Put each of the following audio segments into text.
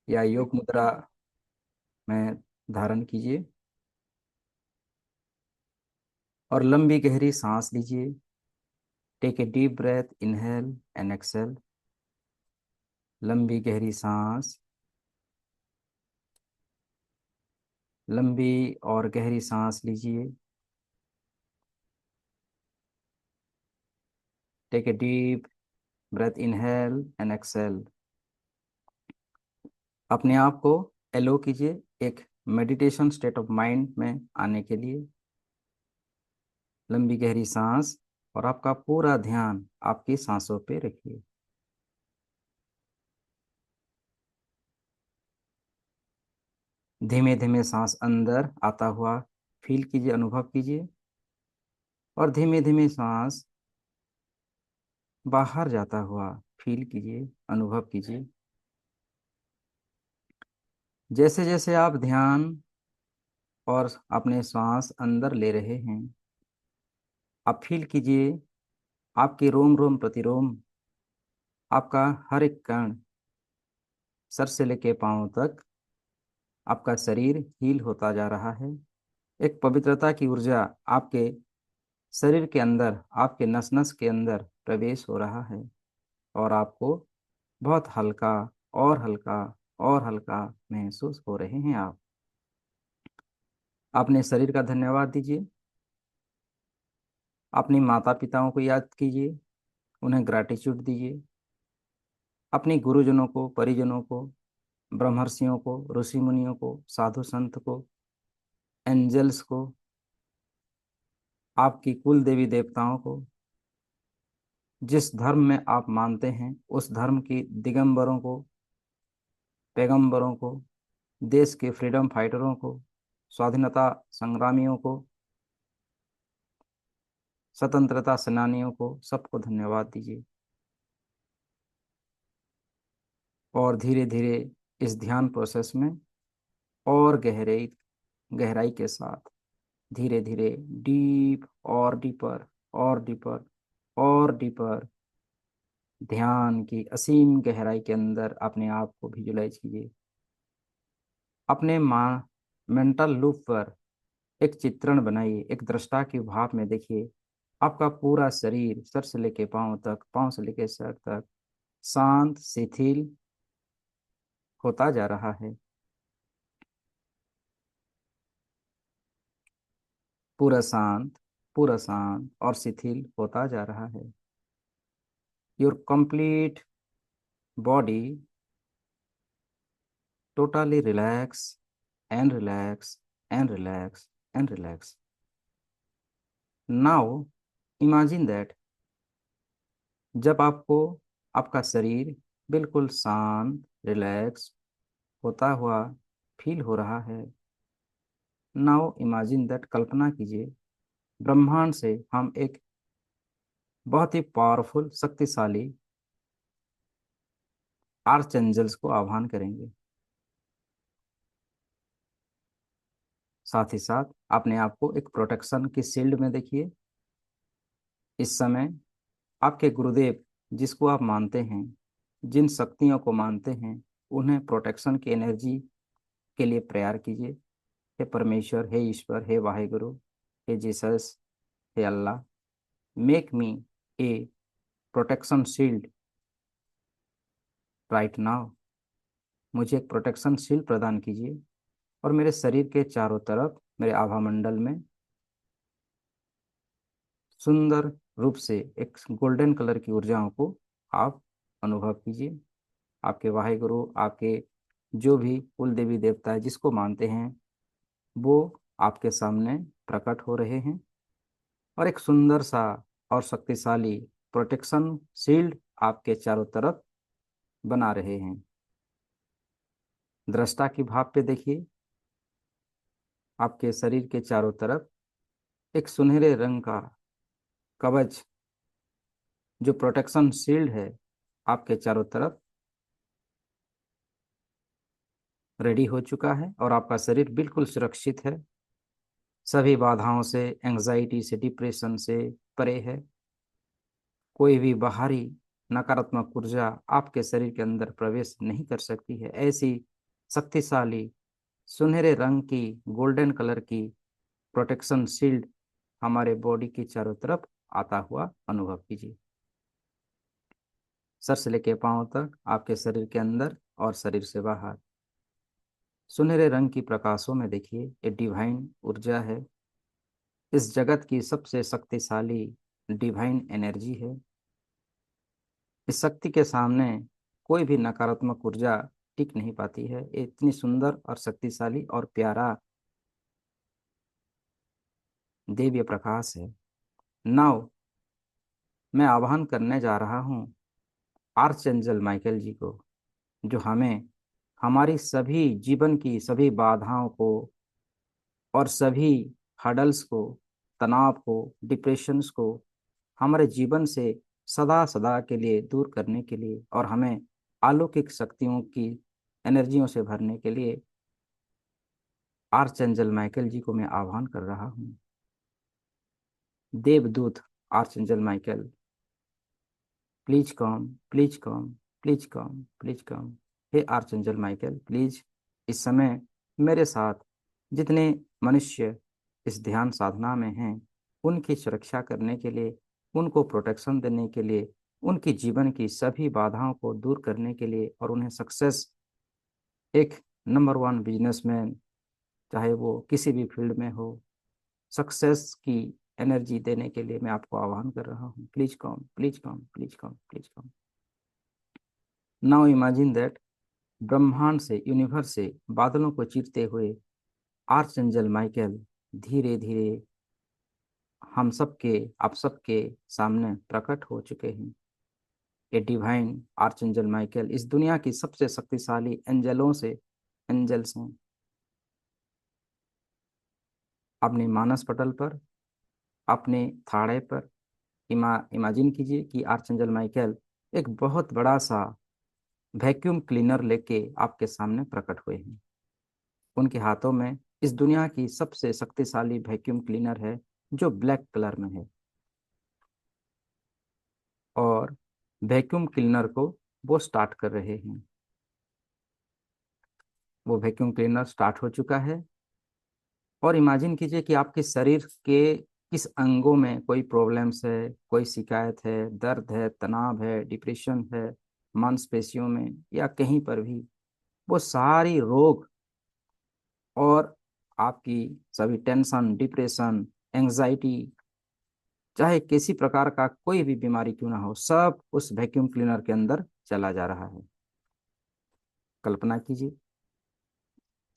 या योग मुद्रा में धारण कीजिए और लंबी गहरी सांस लीजिए। Take a deep breath, inhale and exhale. लंबी गहरी सांस, लंबी और गहरी सांस लीजिए। Take a deep breath, inhale and exhale. अपने आप को एलो कीजिए एक मेडिटेशन स्टेट ऑफ माइंड में आने के लिए। लंबी गहरी सांस और आपका पूरा ध्यान आपकी सांसों पे रखिए। धीमे धीमे सांस अंदर आता हुआ फील कीजिए, अनुभव कीजिए, और धीमे धीमे सांस बाहर जाता हुआ फील कीजिए, अनुभव कीजिए। जैसे जैसे आप ध्यान और अपने सांस अंदर ले रहे हैं, आप फील कीजिए आपके रोम रोम प्रतिरोम, आपका हर एक कण, सर से लेके पांव तक आपका शरीर हील होता जा रहा है। एक पवित्रता की ऊर्जा आपके शरीर के अंदर, आपके नस नस के अंदर प्रवेश हो रहा है, और आपको बहुत हल्का और हल्का और हल्का महसूस हो रहे हैं। आप अपने शरीर का धन्यवाद दीजिए। अपनी माता पिताओं को याद कीजिए, उन्हें ग्रैटिट्यूड दीजिए। अपनी गुरुजनों को, परिजनों को, ब्रह्मर्षियों को, ऋषि मुनियों को, साधु संत को, एंजल्स को, आपकी कुल देवी देवताओं को, जिस धर्म में आप मानते हैं उस धर्म की दिगंबरों को, पैगंबरों को, देश के फ्रीडम फाइटरों को, स्वाधीनता संग्रामियों को, स्वतंत्रता सेनानियों को, सबको धन्यवाद दीजिए। और धीरे धीरे इस ध्यान प्रोसेस में और गहराई के साथ धीरे धीरे डीप और डीपर और डीपर और डीपर ध्यान की असीम गहराई के अंदर अपने आप को विजुलाइज कीजिए। अपने माँ मेंटल लूप पर एक चित्रण बनाइए, एक दृष्टा के भाव में देखिए आपका पूरा शरीर सर से लेके पांव तक, पांव से लेके सर तक शांत शिथिल होता जा रहा है। पूरा शांत, पूरा शांत और शिथिल होता जा रहा है। Your complete body totally relax and relax and relax and relax. Now imagine that जब आपको आपका शरीर बिल्कुल शांत, रिलैक्स होता हुआ फील हो रहा है, नाउ इमेजिन दैट, कल्पना कीजिए ब्रह्मांड से हम एक बहुत ही पावरफुल, शक्तिशाली आर्च एंजल्स को आह्वान करेंगे। साथ ही साथ अपने आप को एक प्रोटेक्शन की शील्ड में देखिए। इस समय आपके गुरुदेव, जिसको आप मानते हैं, जिन शक्तियों को मानते हैं, उन्हें प्रोटेक्शन की एनर्जी के लिए प्रेयर कीजिए। हे परमेश्वर, हे ईश्वर, हे वाहेगुरु, हे जीसस, हे अल्लाह, मेक मी ए प्रोटेक्शन शील्ड राइट नाउ। मुझे एक प्रोटेक्शन शील्ड प्रदान कीजिए और मेरे शरीर के चारों तरफ, मेरे आभा मंडल में सुंदर रूप से एक गोल्डन कलर की ऊर्जाओं को आप अनुभव कीजिए। आपके वाहेगुरु, आपके जो भी कुल देवी देवता है जिसको मानते हैं, वो आपके सामने प्रकट हो रहे हैं और एक सुंदर सा और शक्तिशाली प्रोटेक्शन शील्ड आपके चारों तरफ बना रहे हैं। दृष्टा की भाव पे देखिए, आपके शरीर के चारों तरफ एक सुनहरे रंग का कवच, जो प्रोटेक्शन शील्ड है, आपके चारों तरफ रेडी हो चुका है और आपका शरीर बिल्कुल सुरक्षित है, सभी बाधाओं से, एंजाइटी से, डिप्रेशन से परे है। कोई भी बाहरी नकारात्मक ऊर्जा आपके शरीर के अंदर प्रवेश नहीं कर सकती है। ऐसी शक्तिशाली सुनहरे रंग की, गोल्डन कलर की प्रोटेक्शन शील्ड हमारे बॉडी के चारों तरफ आता हुआ अनुभव कीजिए। सर से लेकर पांव तक, आपके शरीर के अंदर और शरीर से बाहर सुनहरे रंग की प्रकाशों में देखिए, ये डिवाइन ऊर्जा है। इस जगत की सबसे शक्तिशाली डिवाइन एनर्जी है। इस शक्ति के सामने कोई भी नकारात्मक ऊर्जा टिक नहीं पाती है। ये इतनी सुंदर और शक्तिशाली और प्यारा दिव्य प्रकाश है। नाउ मैं आह्वान करने जा रहा हूँ आर्चएंजल माइकल जी को, जो हमें हमारी सभी जीवन की सभी बाधाओं को और सभी हडल्स को, तनाव को, डिप्रेशंस को हमारे जीवन से सदा सदा के लिए दूर करने के लिए और हमें अलौकिक शक्तियों की एनर्जियों से भरने के लिए आर्चएंजल माइकल जी को मैं आह्वान कर रहा हूँ। देवदूत archangel Michael, please come, please come, please come, please come. हे आर्चएंजल माइकल, प्लीज इस समय मेरे साथ जितने मनुष्य इस ध्यान साधना में हैं, उनकी सुरक्षा करने के लिए, उनको प्रोटेक्शन देने के लिए, उनकी जीवन की सभी बाधाओं को दूर करने के लिए और उन्हें सक्सेस, एक नंबर वन बिजनेसमैन, चाहे वो किसी भी फील्ड में हो, सक्सेस की एनर्जी देने के लिए मैं आपको आह्वान कर रहा हूँ। Please come, please come, please come, please come. Now imagine that ब्रह्मांड से, यूनिवर्स से बादलों को चीरते हुए आर्चएंजल माइकल धीरे धीरे हम सबके, आप सबके सामने प्रकट हो चुके हैं। ये डिवाइन आर्चएंजल माइकल इस दुनिया की सबसे शक्तिशाली एंजलों से, एंजल्स हैं। अपने मानस पटल पर, अपने थाड़े पर इमेजिन कीजिए कि आर्चएंजल माइकल एक बहुत बड़ा सा वैक्यूम क्लीनर लेके आपके सामने प्रकट हुए हैं। उनके हाथों में इस दुनिया की सबसे शक्तिशाली वैक्यूम क्लीनर है, जो ब्लैक कलर में है। और वैक्यूम क्लीनर को वो स्टार्ट कर रहे हैं। वो वैक्यूम क्लीनर स्टार्ट हो चुका है। और इमेजिन कीजिए कि आपके शरीर के किस अंगों में कोई प्रॉब्लम्स है, कोई शिकायत है, दर्द है, तनाव है, डिप्रेशन है, मांसपेशियों में या कहीं पर भी, वो सारी रोग और आपकी सभी टेंशन, डिप्रेशन, एंजाइटी, चाहे किसी प्रकार का कोई भी बीमारी क्यों ना हो, सब उस वैक्यूम क्लीनर के अंदर चला जा रहा है। कल्पना कीजिए,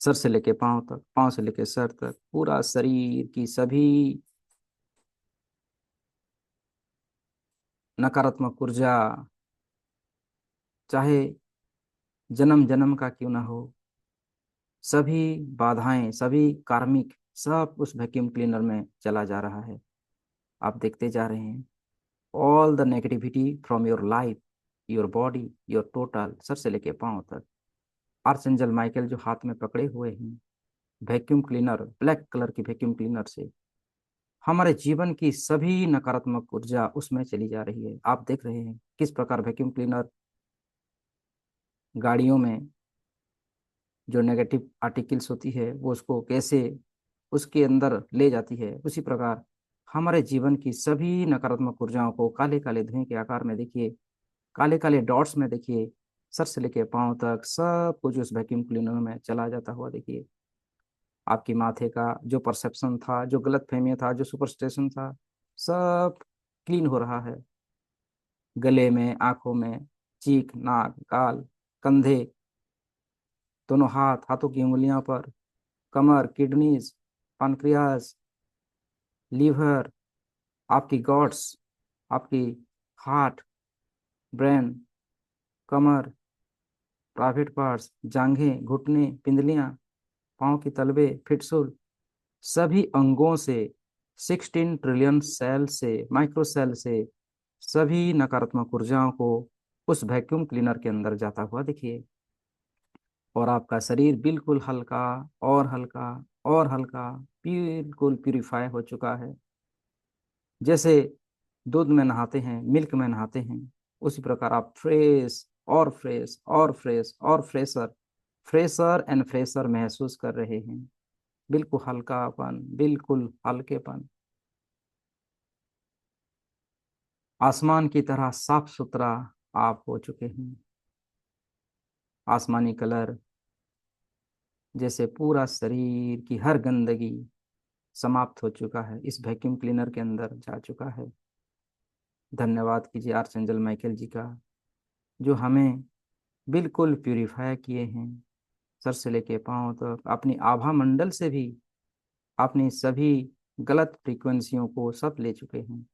सर से लेके पांव तक, पांव से लेके सर तक, पूरा शरीर की सभी नकारात्मक ऊर्जा, चाहे जन्म जन्म का क्यों ना हो, सभी बाधाएं, सभी कार्मिक, सब उस वैक्यूम क्लीनर में चला जा रहा है। आप देखते जा रहे हैं all the negativity from your life, your body, your total, sir से लेके पांव तक। आर्चएंजल माइकल जो हाथ में पकड़े हुए हैं वैक्यूम क्लीनर, ब्लैक कलर की वैक्यूम क्लीनर से हमारे जीवन की सभी नकारात्मक ऊर्जा उसमें चली जा रही है। आप देख रहे हैं किस प्रकार वैक्यूम क्लीनर गाड़ियों में जो नेगेटिव आर्टिकल्स होती है वो उसको कैसे उसके अंदर ले जाती है। उसी प्रकार हमारे जीवन की सभी नकारात्मक ऊर्जाओं को काले काले धुएं के आकार में देखिए, काले काले डॉट्स में देखिए, सर से लेके पांव तक सब कुछ उस वैक्यूम क्लीनर में चला जाता हुआ देखिए। आपकी माथे का जो परसेप्शन था, जो गलत फहमिया था, जो सुपरस्टिशन था, सब क्लीन हो रहा है। गले में, आंखों में, चीख, नाक, गाल, कंधे, दोनों हाथ, हाथों की उंगलियों पर, कमर, किडनीज, पानक्रियाज, लीवर, आपकी गॉट्स, आपकी हार्ट, ब्रेन, कमर, प्राइवेट पार्ट्स, जांघें, घुटने, पिंडलियां, पाँव की तलवे, फिटसूल, सभी अंगों से, 16 ट्रिलियन सेल से, माइक्रो सेल से सभी नकारात्मक ऊर्जाओं को उस वैक्यूम क्लीनर के अंदर जाता हुआ देखिए। और आपका शरीर बिल्कुल हल्का और हल्का और हल्का, बिल्कुल प्यूरिफाई हो चुका है। जैसे दूध में नहाते हैं, मिल्क में नहाते हैं, उसी प्रकार आप फ्रेश और फ्रेश और फ्रेश और फ्रेशर फ्रेशर एंड फ्रेशर महसूस कर रहे हैं। बिल्कुल हल्कापन, बिल्कुल हल्केपन, आसमान की तरह साफ सुथरा आप हो चुके हैं। आसमानी कलर जैसे पूरा शरीर की हर गंदगी समाप्त हो चुका है, इस वैक्यूम क्लीनर के अंदर जा चुका है। धन्यवाद कीजिए आर्चेंजल माइकल जी का, जो हमें बिल्कुल प्यूरिफाई किए हैं, सर से लेके पांव तक, अपनी आभा मंडल से भी अपनी सभी गलत फ्रीक्वेंसियों को सब ले चुके हैं।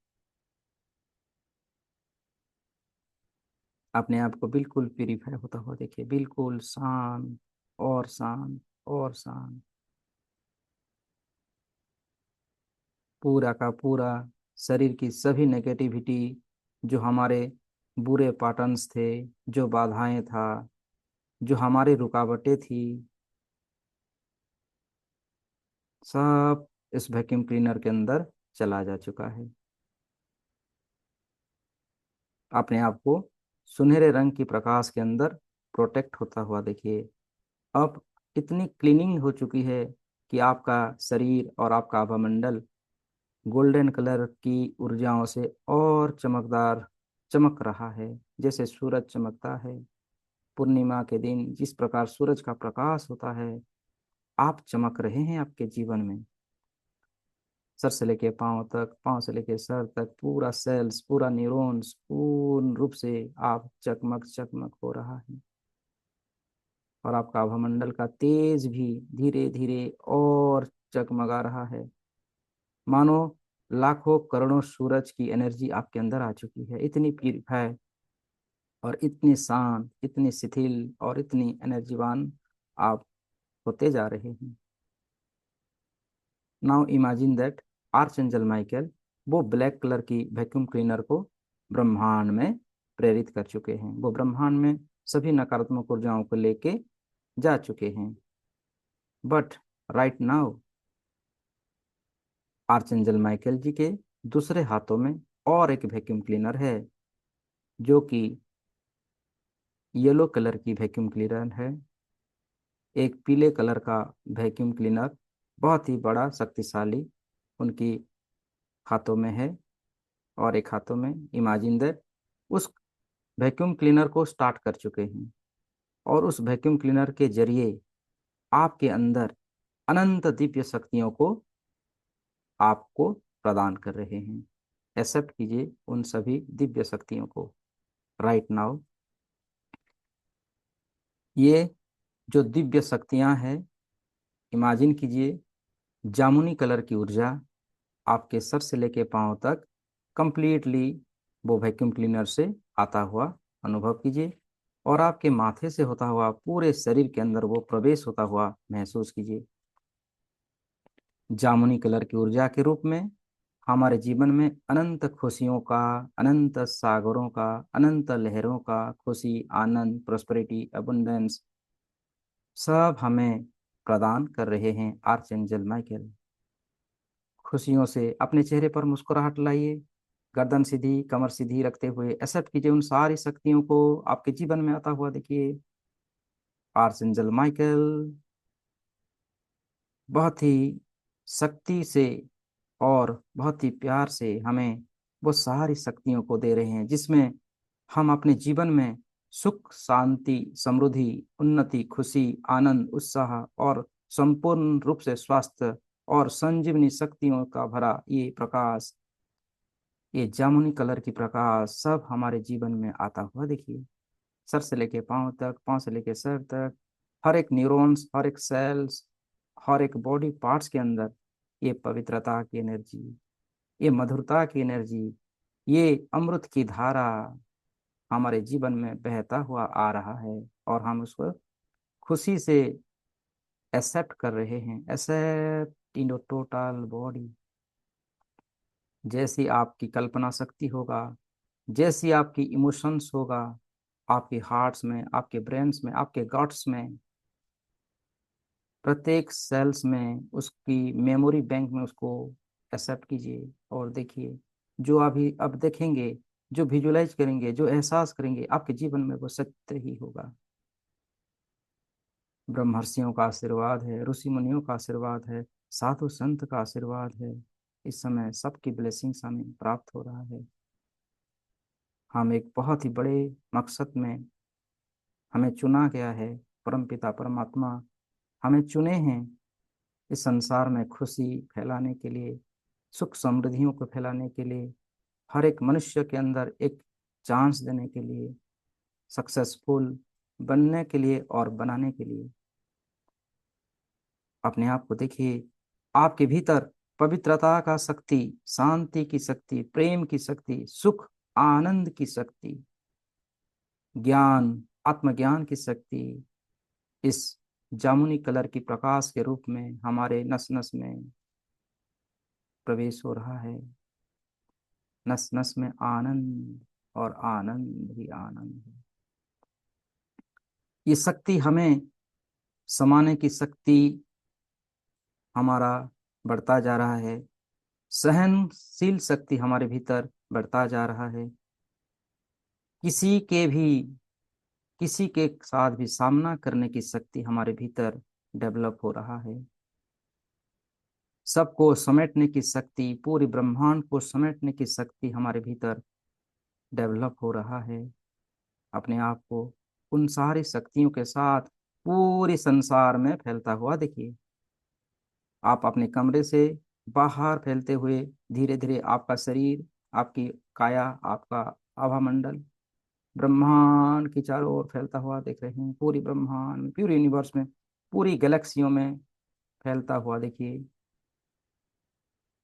अपने आप को बिल्कुल प्यूरिफाई होता हुआ देखिए, बिल्कुल शांत और शांत और शांत। पूरा का पूरा शरीर की सभी नेगेटिविटी, जो हमारे बुरे पैटर्न्स थे, जो बाधाएं था, जो हमारी रुकावटें थी, सब इस वैक्यूम क्लीनर के अंदर चला जा चुका है। अपने आप को सुनहरे रंग की प्रकाश के अंदर प्रोटेक्ट होता हुआ देखिए। अब इतनी क्लीनिंग हो चुकी है कि आपका शरीर और आपका आभामंडल गोल्डन कलर की ऊर्जाओं से और चमकदार चमक रहा है, जैसे सूरज चमकता है पूर्णिमा के दिन। जिस प्रकार सूरज का प्रकाश होता है, आप चमक रहे हैं आपके जीवन में। सर से लेके पांव तक, पांव से लेके सर तक, पूरा सेल्स, पूरा न्यूरॉन्स पूर्ण रूप से आप चकमक चकमक हो रहा है। और आपका आभामंडल का तेज भी धीरे धीरे और जगमगा रहा है, मानो लाखों करोड़ों सूरज की एनर्जी आपके अंदर आ चुकी है। इतनी प्यूरिफाई और इतनी शांत, इतनी शिथिल और इतनी एनर्जीवान आप होते जा रहे हैं। नाउ इमेजिन दैट आर्चएंजल माइकल वो ब्लैक कलर की वैक्यूम क्लीनर को ब्रह्मांड में प्रेरित कर चुके हैं। वो ब्रह्मांड में सभी नकारात्मक ऊर्जाओं को लेके जा चुके हैं। बट राइट नाउ आर्चएंजल माइकल जी के दूसरे हाथों में और एक वैक्यूम क्लीनर है, जो कि येलो कलर की वैक्यूम क्लीनर है। एक पीले कलर का वैक्यूम क्लीनर बहुत ही बड़ा शक्तिशाली उनकी हाथों में है। और एक हाथों में इमेजिन दैट उस वैक्यूम क्लीनर को स्टार्ट कर चुके हैं, और उस वैक्यूम क्लीनर के जरिए आपके अंदर अनंत दिव्य शक्तियों को आपको प्रदान कर रहे हैं। एक्सेप्ट कीजिए उन सभी दिव्य शक्तियों को राइट नाउ। ये जो दिव्य शक्तियां हैं, इमेजिन कीजिए जामुनी कलर की ऊर्जा आपके सर से लेके पांव तक कंप्लीटली वो वैक्यूम क्लीनर से आता हुआ अनुभव कीजिए, और आपके माथे से होता हुआ पूरे शरीर के अंदर वो प्रवेश होता हुआ महसूस कीजिए। जामुनी कलर की ऊर्जा के रूप में हमारे जीवन में अनंत खुशियों का, अनंत सागरों का, अनंत लहरों का खुशी, आनंद, प्रोस्पेरिटी, अबंडेंस सब हमें प्रदान कर रहे हैं आर्चएंजल माइकल। खुशियों से अपने चेहरे पर मुस्कुराहट लाइए, गर्दन सीधी, कमर सीधी रखते हुए एक्सेप्ट कीजिए उन सारी शक्तियों को आपके जीवन में आता हुआ देखिए। आर्चएंजल माइकल बहुत ही शक्ति से और बहुत ही प्यार से हमें वो सारी शक्तियों को दे रहे हैं, जिसमें हम अपने जीवन में सुख, शांति, समृद्धि, उन्नति, खुशी, आनंद, उत्साह और संपूर्ण रूप से स्वास्थ्य और संजीवनी शक्तियों का भरा ये प्रकाश, ये जामुनी कलर की प्रकाश सब हमारे जीवन में आता हुआ देखिए। सर से लेके पांव तक, पांव से लेके सर तक, हर एक न्यूरॉन्स, हर एक सेल्स, हर एक बॉडी पार्ट्स के अंदर ये पवित्रता की एनर्जी, ये मधुरता की एनर्जी, ये अमृत की धारा हमारे जीवन में बहता हुआ आ रहा है, और हम उसको खुशी से एक्सेप्ट कर रहे हैं। Accept in total body. जैसी आपकी कल्पना शक्ति होगा, जैसी आपकी इमोशंस होगा, आपके हार्ट्स में, आपके ब्रेन्स में, आपके गट्स में, प्रत्येक सेल्स में, उसकी मेमोरी बैंक में उसको एक्सेप्ट कीजिए और देखिए। जो अभी अब देखेंगे, जो विजुलाइज करेंगे, जो एहसास करेंगे, आपके जीवन में वो सत्य ही होगा। ब्रह्मर्षियों का आशीर्वाद है, ऋषि मुनियों का आशीर्वाद है, साधु संत का आशीर्वाद है। इस समय सबकी ब्लेसिंग्स हमें प्राप्त हो रहा है। हम एक बहुत ही बड़े मकसद में हमें चुना गया है। परमपिता परमात्मा हमें चुने हैं इस संसार में खुशी फैलाने के लिए, सुख समृद्धियों को फैलाने के लिए, हर एक मनुष्य के अंदर एक चांस देने के लिए, सक्सेसफुल बनने के लिए और बनाने के लिए। अपने आप को देखिए, आपके भीतर पवित्रता का शक्ति, शांति की शक्ति, प्रेम की शक्ति, सुख आनंद की शक्ति, ज्ञान आत्मज्ञान की शक्ति इस जामुनी कलर की प्रकाश के रूप में हमारे नस नस में प्रवेश हो रहा है। नस नस में आनंद और आनंद ही आनंद है। ये शक्ति हमें समाने की शक्ति हमारा बढ़ता जा रहा है। सहनशील शक्ति हमारे भीतर बढ़ता जा रहा है। किसी के भी किसी के साथ भी सामना करने की शक्ति हमारे भीतर डेवलप हो रहा है। सबको समेटने की शक्ति, पूरी ब्रह्मांड को समेटने की शक्ति हमारे भीतर डेवलप हो रहा है। अपने आप को उन सारी शक्तियों के साथ पूरे संसार में फैलता हुआ देखिए। आप अपने कमरे से बाहर फैलते हुए धीरे धीरे आपका शरीर, आपकी काया, आपका आभा मंडल ब्रह्मांड की चारों ओर फैलता हुआ देख रहे हैं। पूरी ब्रह्मांड में, पूरे यूनिवर्स में, पूरी गैलेक्सियों में फैलता हुआ देखिए।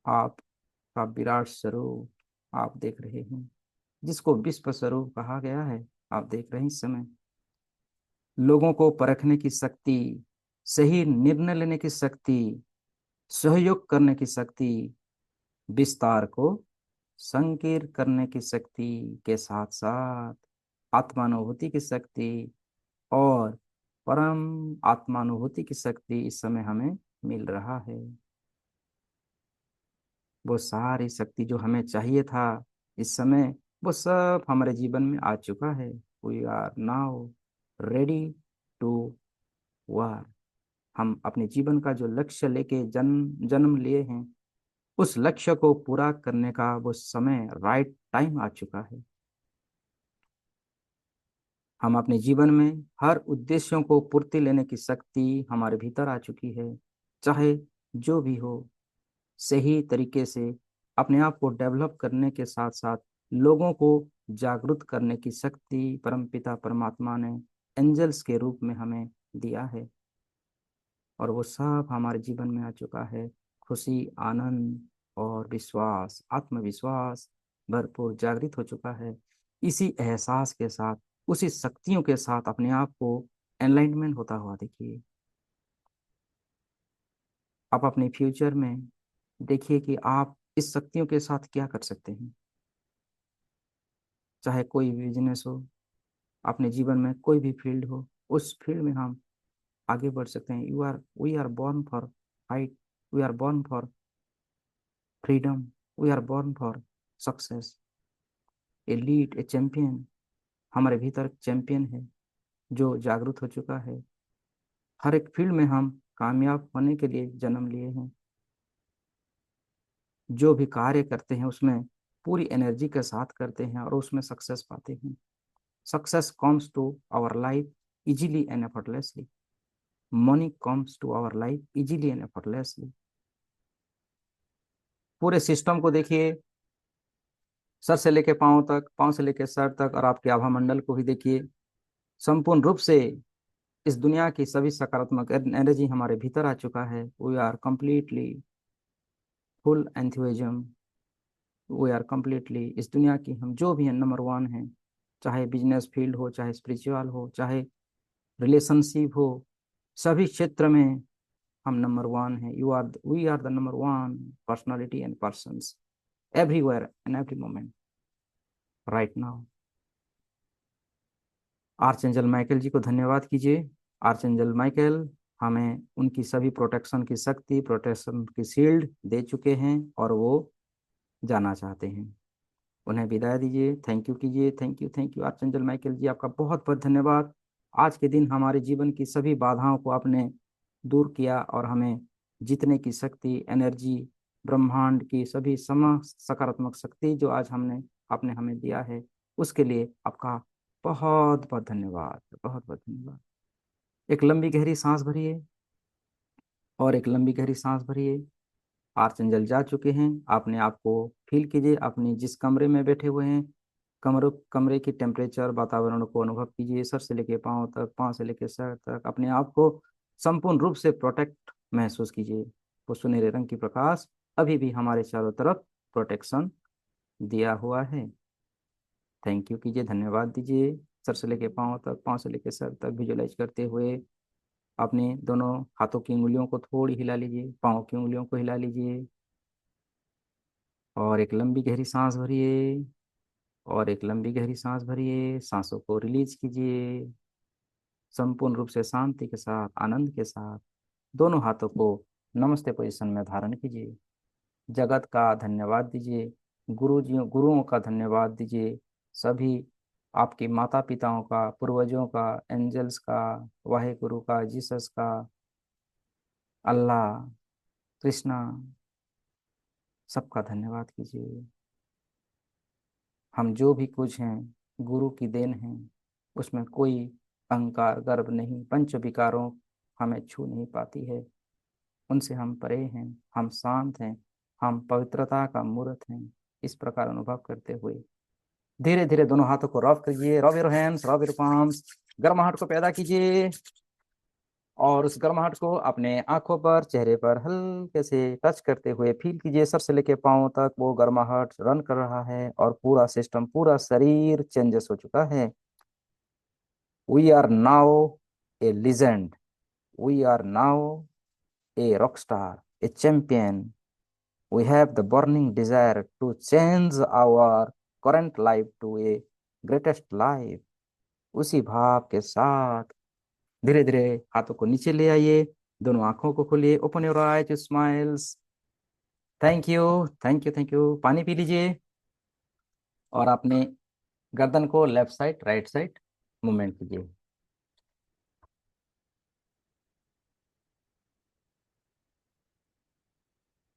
आपका विराट स्वरूप आप देख रहे हैं, जिसको विश्व स्वरूप कहा गया है। आप देख रहे हैं इस समय लोगों को परखने की शक्ति, सही निर्णय लेने की शक्ति, सहयोग करने की शक्ति, विस्तार को संकीर्ण करने की शक्ति के साथ साथ आत्मानुभूति की शक्ति और परम आत्मानुभूति की शक्ति इस समय हमें मिल रहा है। वो सारी शक्ति जो हमें चाहिए था इस समय, वो सब हमारे जीवन में आ चुका है। We are now ready to war. हम अपने जीवन का जो लक्ष्य लेके जन्म जन्म लिए हैं, उस लक्ष्य को पूरा करने का वो समय, राइट टाइम आ चुका है। हम अपने जीवन में हर उद्देश्यों को पूर्ति लेने की शक्ति हमारे भीतर आ चुकी है। चाहे जो भी हो, सही तरीके से अपने आप को डेवलप करने के साथ साथ लोगों को जागरूक करने की शक्ति परमपिता परमात्मा ने एंजल्स के रूप में हमें दिया है। और वो सब हमारे जीवन में आ चुका है। खुशी, आनंद और विश्वास, आत्मविश्वास भरपूर जागृत हो चुका है। इसी एहसास के साथ, उसी शक्तियों के साथ अपने आप को एनलाइटमेंट होता हुआ देखिए। आप अपने फ्यूचर में देखिए कि आप इस शक्तियों के साथ क्या कर सकते हैं। चाहे कोई भी बिजनेस हो, अपने जीवन में कोई भी फील्ड हो, उस फील्ड में हम आगे बढ़ सकते हैं। We are born for fight, we are born for freedom, we are born for success. A lead, a champion, हमारे भीतर चैंपियन है जो जागरूक हो चुका है। हर एक फील्ड में हम कामयाब होने के लिए जन्म लिए हैं। जो भी कार्य करते हैं उसमें पूरी एनर्जी के साथ करते हैं और उसमें सक्सेस पाते हैं। Success comes to our life easily and effortlessly. Money comes to our life easily and effortlessly. पूरे सिस्टम को देखिए, सर से लेके पांव तक, पांव से लेके सर तक, और आपके आभा मंडल को भी देखिए। संपूर्ण रूप से इस दुनिया की सभी सकारात्मक एनर्जी हमारे भीतर आ चुका है। We are completely full enthusiasm. We are completely, इस दुनिया की हम जो भी हैं नंबर वन हैं। चाहे बिजनेस फील्ड हो, चाहे स्पिरिचुअल हो, चाहे रिलेशनशिप हो, सभी क्षेत्र में हम नंबर वन हैं। We are the number one personality and persons everywhere and every moment right now. Archangel Michael ji को धन्यवाद कीजिए। आर्चेंजल माइकल हमें उनकी सभी प्रोटेक्शन की शक्ति, प्रोटेक्शन की शील्ड दे चुके हैं और वो जाना चाहते हैं। उन्हें विदाई दीजिए। थैंक यू कीजिए। Thank you, thank you archangel Michael ji, आपका बहुत बहुत धन्यवाद। आज के दिन हमारे जीवन की सभी बाधाओं को आपने दूर किया और हमें जीतने की शक्ति, एनर्जी, ब्रह्मांड की सभी सकारात्मक शक्ति जो आज हमने आपने हमें दिया है, उसके लिए आपका बहुत बहुत धन्यवाद, बहुत बहुत धन्यवाद। एक लंबी गहरी सांस भरिए और एक लंबी गहरी सांस भरिए। आर्चंजल जा चुके हैं। आपने आपको फील कीजिए, अपनी जिस कमरे में बैठे हुए हैं, कमरे की टेम्परेचर, वातावरण को अनुभव कीजिए। सर से लेके पाँव तक, पाँव से लेके सर तक अपने आप को संपूर्ण रूप से प्रोटेक्ट महसूस कीजिए। वो सुनहरे रंग की प्रकाश अभी भी हमारे चारों तरफ प्रोटेक्शन दिया हुआ है। थैंक यू कीजिए, धन्यवाद दीजिए। सर से लेके पाँव तक, पाँव से लेके सर तक विजुलाइज करते हुए अपने दोनों हाथों की उंगलियों को थोड़ी हिला लीजिए, पाँव की उंगलियों को हिला लीजिए और एक लंबी गहरी सांस भरिए और एक लंबी गहरी सांस भरिए। सांसों को रिलीज कीजिए संपूर्ण रूप से, शांति के साथ, आनंद के साथ। दोनों हाथों को नमस्ते पोजीशन में धारण कीजिए। जगत का धन्यवाद दीजिए, गुरुओं का धन्यवाद दीजिए, सभी आपके माता पिताओं का, पूर्वजों का, एंजल्स का, वाहे गुरु का, जीसस का, अल्लाह, कृष्णा, सबका धन्यवाद कीजिए। हम जो भी कुछ हैं गुरु की देन है, उसमें कोई अहंकार, गर्व नहीं, पंच विकारों हमें छू नहीं पाती है। उनसे हम परे हैं, हम शांत हैं, हम पवित्रता का मूर्त हैं। इस प्रकार अनुभव करते हुए धीरे धीरे दोनों हाथों को रब कीजिए। Rub your hands, rub your palms. गर्माहट को पैदा कीजिए और उस गर्माहट को अपने आंखों पर, चेहरे पर हल्के से टच करते हुए फील कीजिए। सर से लेके पांव तक वो गर्माहट रन कर रहा है और पूरा सिस्टम, पूरा शरीर चेंजेस हो चुका है। We are now a legend, we are now a rock star, a champion. We have the burning desire to change our current life to a greatest life. उसी भाव के साथ धीरे धीरे हाथों को नीचे ले आइए, दोनों आंखों को खोलिए। Open your eyes, smiles. Thank you, thank you, thank you. पानी पी लीजिए और अपने गर्दन को left side, right side movement कीजिए।